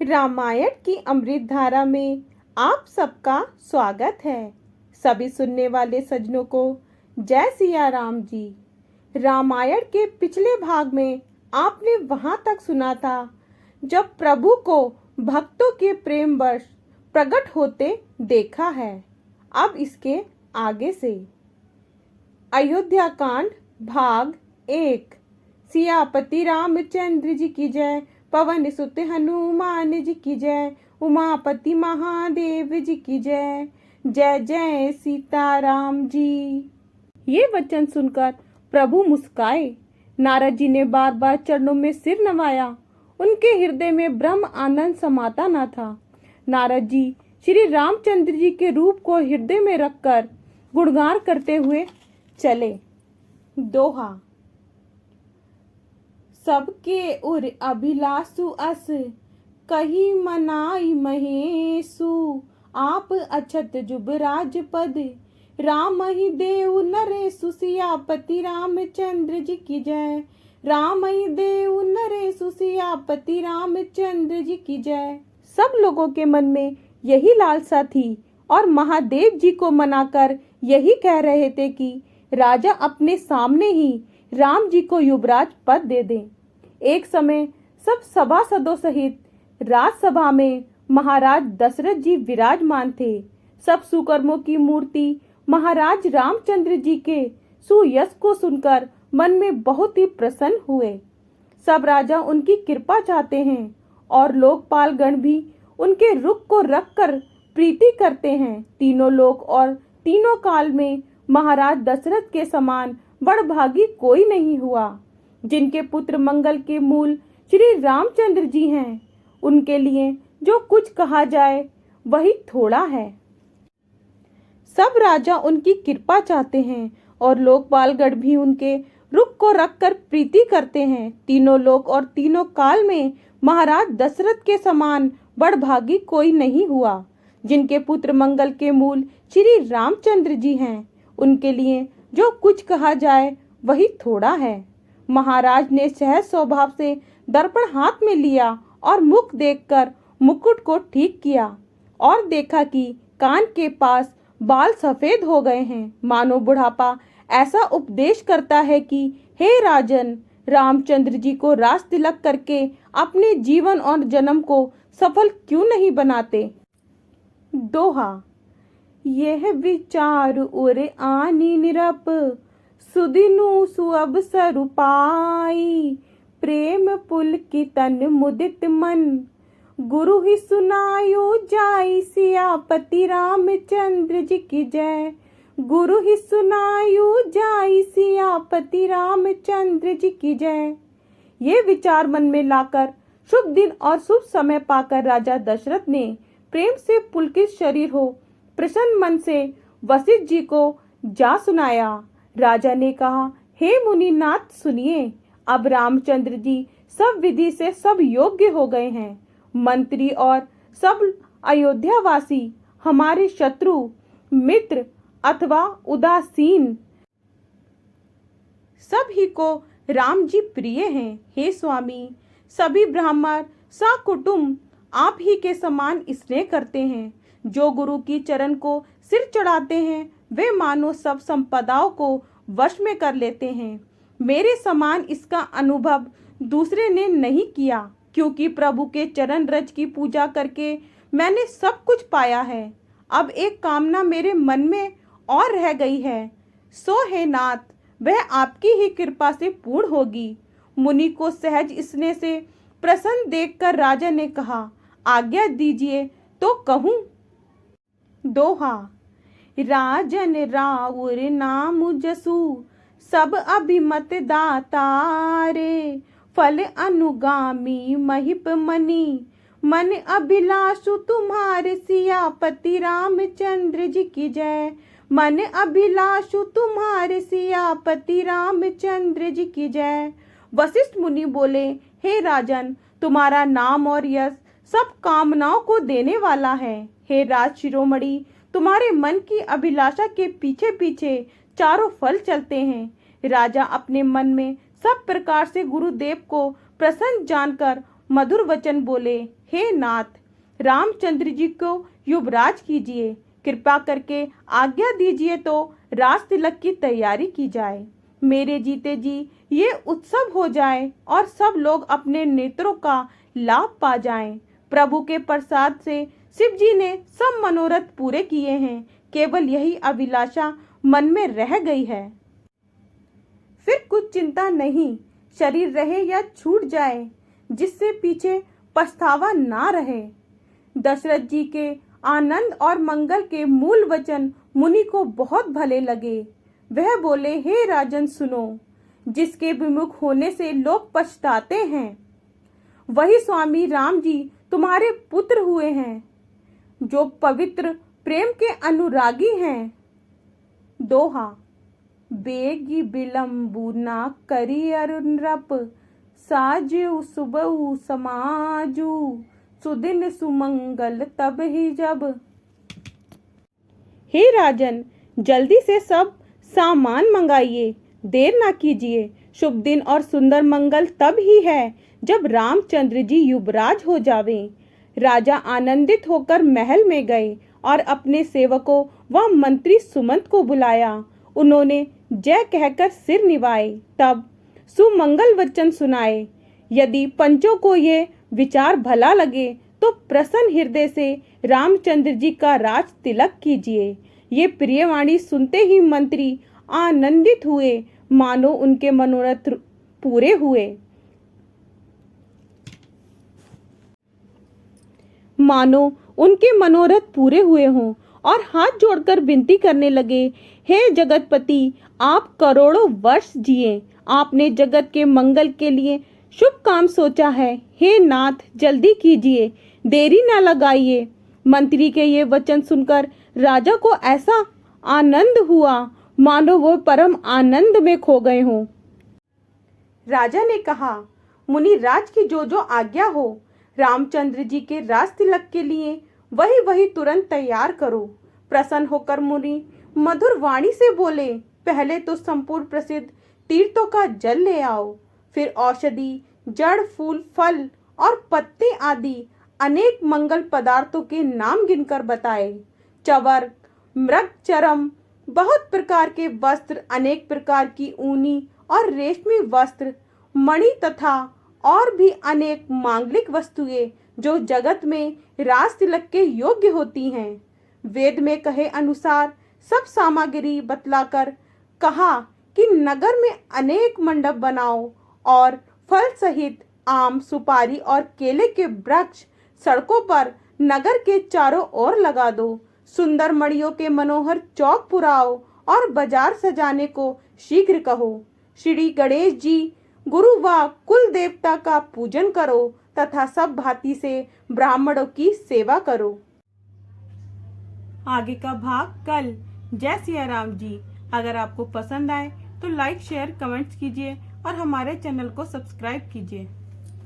रामायण की अमृत धारा में आप सबका स्वागत है। सभी सुनने वाले सज्जनों को जय सिया राम जी। रामायण के पिछले भाग में आपने वहां तक सुना था जब प्रभु को भक्तों के प्रेम वर्ष प्रकट होते देखा है। अब इसके आगे से अयोध्या कांड भाग 1। सियापति रामचंद्र जी की जय, पवन सुत हनुमान जी की जय, उमापति महादेव जी की जय। जय जय सीताराम जी। ये वचन सुनकर प्रभु मुस्काए। नारद जी ने बार बार चरणों में सिर नवाया। उनके हृदय में ब्रह्म आनंद समाता न था। नारद जी श्री रामचंद्र जी के रूप को हृदय में रखकर गुणगान करते हुए चले। दोहा। सबके उर अभिलाषु अस कही मनाई महेशु, आप अछत जुबराज पद राम ही देव नरेशु। सियापति रामचंद्र जी की जय, राम ही देव नरेशु। सियापति रामचंद्र जी की जय। सब लोगों के मन में यही लालसा थी और महादेव जी को मनाकर यही कह रहे थे कि राजा अपने सामने ही राम जी को युवराज पद दे दें। एक समय सब सभासदों सहित राजसभा में महाराज दशरथ जी विराजमान थे। सब सुकर्मों की मूर्ति महाराज रामचंद्र जी के सुयश को सुनकर मन में बहुत ही प्रसन्न हुए। सब राजा उनकी कृपा चाहते हैं और लोकपालगण भी उनके रुख को रखकर प्रीति करते हैं। तीनों लोक और तीनों काल में महाराज दशरथ के समान बड़भागी कोई नहीं हुआ। जिनके पुत्र मंगल के मूल श्री रामचंद्र जी हैं, उनके लिए जो कुछ कहा जाए वही थोड़ा है। सब राजा उनकी कृपा चाहते हैं और लोकपालगण भी उनके रुख को रखकर प्रीति करते हैं। तीनों लोक और तीनों काल में महाराज दशरथ के समान बड़भागी कोई नहीं हुआ। जिनके पुत्र मंगल के मूल श्री रामचंद्र जी हैं, उनके लिए जो कुछ कहा जाए वही थोड़ा है। महाराज ने सहज स्वभाव से दर्पण हाथ में लिया और मुख देखकर मुकुट को ठीक किया और देखा कि कान के पास बाल सफेद हो गए हैं, मानो बुढ़ापा ऐसा उपदेश करता है कि हे राजन, रामचंद्र जी को राज तिलक करके अपने जीवन और जन्म को सफल क्यों नहीं बनाते। दोहा। यह विचार उर आनी निरप, सुदिनु सुअवसरु पाई। प्रेम पुलकितन मुदित मन, गुरु ही सुनायो जाई। सियापति रामचंद्र जी की जय, गुरु ही सुनायो जाई। सियापति रामचंद्र जी की जय। ये विचार मन में लाकर शुभ दिन और शुभ समय पाकर राजा दशरथ ने प्रेम से पुलकित शरीर हो प्रसन्न मन से वशिष्ठ जी को जा सुनाया। राजा ने कहा, हे मुनिनाथ सुनिए, अब रामचंद्र जी सब विधि से सब योग्य हो गए हैं। मंत्री और सब अयोध्यावासी हमारे शत्रु मित्र अथवा उदासीन सभी को राम जी प्रिय हैं। हे स्वामी, सभी ब्राह्मण सकुटुंब आप ही के समान स्नेह करते हैं। जो गुरु की चरण को सिर चढ़ाते हैं वे मानो सब संपदाओं को वश में कर लेते हैं। मेरे समान इसका अनुभव दूसरे ने नहीं किया, क्योंकि प्रभु के चरण रज की पूजा करके मैंने सब कुछ पाया है। अब एक कामना मेरे मन में और रह गई है, सो हे नाथ, वह आपकी ही कृपा से पूर्ण होगी। मुनि को सहज स्नेह से प्रसन्न देखकर राजा ने कहा, आज्ञा दीजिए तो कहूँ। दोहा। राजन राउर नाम जसु, सब अभिमत दातारे। फल अनुगामी महिप मनी, मन अभिलाषु तुम्हारे। सियापति रामचंद्र जी की जय, मन अभिलाषु तुम्हारे। सियापति रामचंद्र जी की जय। वशिष्ठ मुनि बोले, हे राजन, तुम्हारा नाम और यश सब कामनाओं को देने वाला है। हे राज शिरोमणि, तुम्हारे मन की अभिलाषा के पीछे पीछे चारों फल चलते हैं। राजा अपने मन में सब प्रकार से गुरुदेव को प्रसन्न जानकर मधुर वचन बोले, हे नाथ, रामचंद्र जी को युवराज कीजिए, कृपा करके आज्ञा दीजिए तो राज तिलक की तैयारी की जाए। मेरे जीते जी ये उत्सव हो जाए और सब लोग अपने नेत्रों का लाभ पा जाएं। प्रभु के प्रसाद से शिव जी ने सब मनोरथ पूरे किए हैं, केवल यही अभिलाषा मन में रह गई है। फिर कुछ चिंता नहीं, शरीर रहे या छूट जाए, जिससे पीछे पछतावा ना रहे। दशरथ जी के आनंद और मंगल के मूल वचन मुनि को बहुत भले लगे। वह बोले, हे राजन सुनो, जिसके विमुख होने से लोग पछताते हैं, वही स्वामी राम जी तुम्हारे पुत्र हुए हैं, जो पवित्र प्रेम के अनुरागी हैं। दोहा, बेगी बिलम्बु ना करी अरुणरप, साजु सुबहु समाजु, सुदिन सुमंगल तब ही जब। हे राजन, जल्दी से सब सामान मंगाइए, देर ना कीजिए। शुभ दिन और सुंदर मंगल तब ही है जब रामचंद्र जी युवराज हो जावें। राजा आनंदित होकर महल में गए और अपने सेवकों व मंत्री सुमंत को बुलाया। उन्होंने जय कहकर सिर निवाए, तब सुमंगल वचन सुनाए। यदि पंचों को ये विचार भला लगे तो प्रसन्न हृदय से रामचंद्र जी का राज तिलक कीजिए। ये प्रियवाणी सुनते ही मंत्री आनंदित हुए, मानो उनके मनोरथ पूरे हुए। मानो उनके मनोरथ पूरे हुए हों और हाथ जोड़कर विनती करने लगे, हे जगतपति, आप करोड़ों वर्ष जिए। आपने जगत के मंगल के लिए शुभ काम सोचा है। हे नाथ, जल्दी कीजिए, देरी ना लगाइए। मंत्री के ये वचन सुनकर राजा को ऐसा आनंद हुआ मानो वो परम आनंद में खो गए हों। राजा ने कहा, मुनि राज की जो जो आज्ञा हो, रामचंद्र जी के राज तिलक के लिए वही वही तुरंत तैयार करो। प्रसन्न होकर मुनि मधुर वाणी से बोले, पहले तो संपूर्ण प्रसिद्ध तीर्थों का जल ले आओ, फिर औषधि, जड़, फूल, फल और पत्ते आदि अनेक मंगल पदार्थों के नाम गिनकर बताए। चवर, मृग चरम, बहुत प्रकार के वस्त्र, अनेक प्रकार की ऊनी और रेशमी वस्त्र, मणि तथा और भी अनेक मांगलिक वस्तुएं जो जगत में राज तिलक के योग्य होती हैं। वेद में कहे अनुसार सब सामग्री बतलाकर कहा कि नगर में अनेक मंडप बनाओ और फल सहित आम, सुपारी और केले के वृक्ष सड़कों पर नगर के चारों ओर लगा दो। सुंदर मणियों के मनोहर चौक पुराओ और बाजार सजाने को शीघ्र कहो। श्री गणेश जी, गुरु व कुल देवता का पूजन करो तथा सब भांति से ब्राह्मणों की सेवा करो। आगे का भाग कल। जय सिया राम जी। अगर आपको पसंद आए तो लाइक, शेयर, कमेंट्स कीजिए और हमारे चैनल को सब्सक्राइब कीजिए।